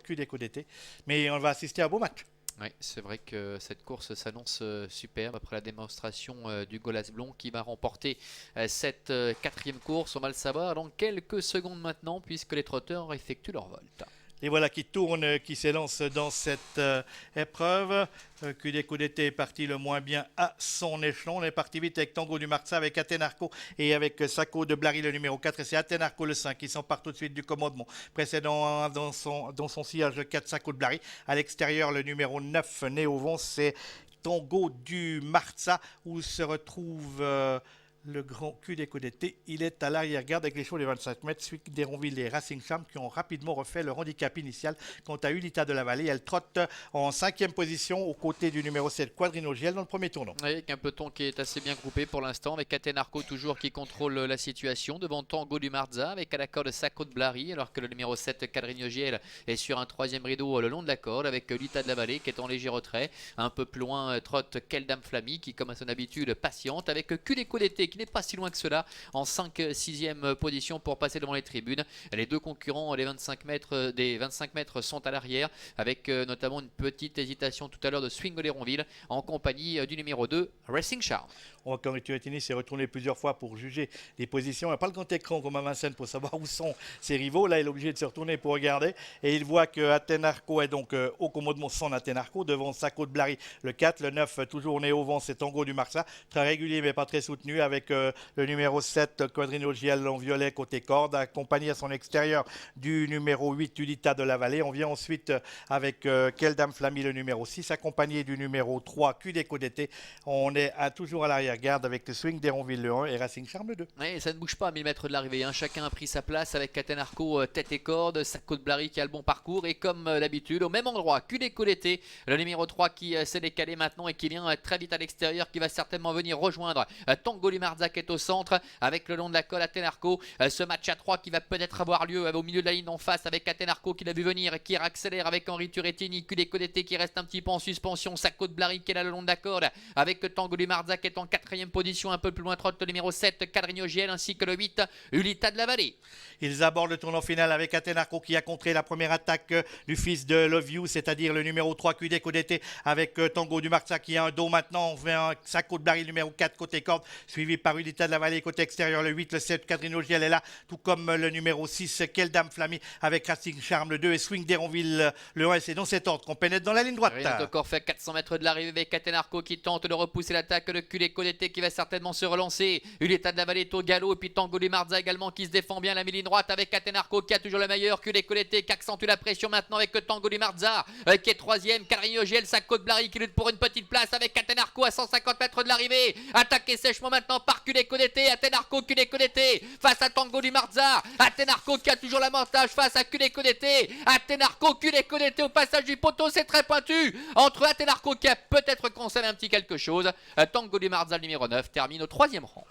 cul des d'été. Mais on va assister à un beau match. Oui, c'est vrai que cette course s'annonce superbe après la démonstration du Golas Blond qui va remporter cette quatrième course. On va le savoir dans quelques secondes maintenant puisque les trotteurs effectuent leur volte. Et voilà qui tourne, qui s'élance dans cette épreuve. QD d'été est parti le moins bien à son échelon. On est parti vite avec Tango du Marza, avec Athénarco et avec Sacco de Blary le numéro 4. Et c'est Athénarco le 5 qui s'empare tout de suite du commandement. Précédent dans son sillage le 4 Sacco de Blary. À l'extérieur le numéro 9 Néovon, c'est Tango du Marza où se retrouve... le grand cul des d'été, il est à l'arrière-garde avec les chevaux des 25 mètres, Swing d'Héronville et Racing Charm qui ont rapidement refait leur handicap initial. Quant à Ulita de la Vallée, elle trotte en 5e position aux côtés du numéro 7 Quadrinogiel dans le premier tournant. Oui, avec un peloton qui est assez bien groupé pour l'instant, avec Athénarco toujours qui contrôle la situation, devant Tango du Marza, avec à la corde Sacco de Blary, alors que le numéro 7 Quadrinogiel est sur un 3e rideau le long de la corde, avec Ulita de la Vallée qui est en léger retrait. Un peu plus loin, trotte Keldam Flamy qui, comme à son habitude, patiente, avec Cudeco d'été qui n'est pas si loin que cela, en 5-6e position pour passer devant les tribunes. Les deux concurrents des 25 mètres sont à l'arrière, avec notamment une petite hésitation tout à l'heure de Swing d'Héronville en compagnie du numéro 2 Racing Charm. Henri Turettini s'est retourné plusieurs fois pour juger les positions. Il n'y a pas le grand écran comme à Vincennes pour savoir où sont ses rivaux. Là, il est obligé de se retourner pour regarder. Et il voit que Athénarco est donc au commandement son Athénarco, devant Sacco de Blary, le 4, le 9, toujours né au vent, c'est Tango du Marsa. Très régulier mais pas très soutenu, avec le numéro 7, Quadrinogiel en violet côté corde, accompagné à son extérieur du numéro 8, Ulita de la Vallée. On vient ensuite avec Keldam Flamy, le numéro 6, accompagné du numéro 3, Cudeco d'été. On est toujours à l'arrière-garde avec le Swing d'Héronville le 1 et Racing Charm le 2. Oui, ça ne bouge pas à 1000 mètres de l'arrivée, hein. Chacun a pris sa place avec Athénarco tête et corde, Sacco de Blary qui a le bon parcours et comme d'habitude au même endroit, Cudeco d'été, le numéro 3 qui s'est décalé maintenant et qui vient très vite à l'extérieur, qui va certainement venir rejoindre Tango du Marza qui est au centre avec le long de la colle Athénarco. Ce match à 3 qui va peut-être avoir lieu au milieu de la ligne en face avec Athénarco qui l'a vu venir et qui accélère avec Henri Turettini, Cudeco d'été qui reste un petit peu en suspension, Sacco de Blary qui est là le long de la corde avec Tango du Marza qui est en 4e position, un peu plus loin trotte le numéro 7 Quadrinogiel ainsi que le 8 Ulita de la Vallée. Ils abordent le tournant final avec Athénarco qui a contré la première attaque du fils de Love You, c'est-à-dire le numéro 3 Cudeco d'été avec Tango du Marza qui a un dos maintenant. On fait un Sacco de Blary numéro 4 côté corde, suivi par Ulita de la Vallée côté extérieur, le 8, le 7 Quadrinogiel est là, tout comme le numéro 6 Keldam Flamy avec Racing Charm le 2 et Swing d'Héronville le 1. Et c'est dans cet ordre qu'on pénètre dans la ligne droite. Rien encore fait, 400 mètres de l'arrivée avec Athénarco qui tente de repousser l'attaque de Cudeco d'été qui va certainement se relancer. Ulita de la Vallée est au galop et puis Tango du Marza également qui se défend bien la ligne droite avec Athénarco qui a toujours le meilleur. Cudeco d'été qui accentue la pression maintenant avec Tango du Marza qui est 3e. Quadrinogiel, Sacco de Blary qui lutte pour une petite place avec Athénarco à 150 mètres de l'arrivée. Attaqué sèchement maintenant par Cudeco d'été. Athénarco, Cudeco d'été face à Tango du Marza. Athénarco qui a toujours l'avantage face à Cudeco d'été. Athénarco, Cudeco d'été au passage du poteau, c'est très pointu entre Athénarco qui a peut-être conservé un petit quelque chose. Tango du Marza, le numéro 9, termine au 3e rang.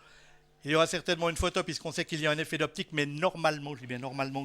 Il y aura certainement une photo puisqu'on sait qu'il y a un effet d'optique, mais normalement, je dis bien normalement,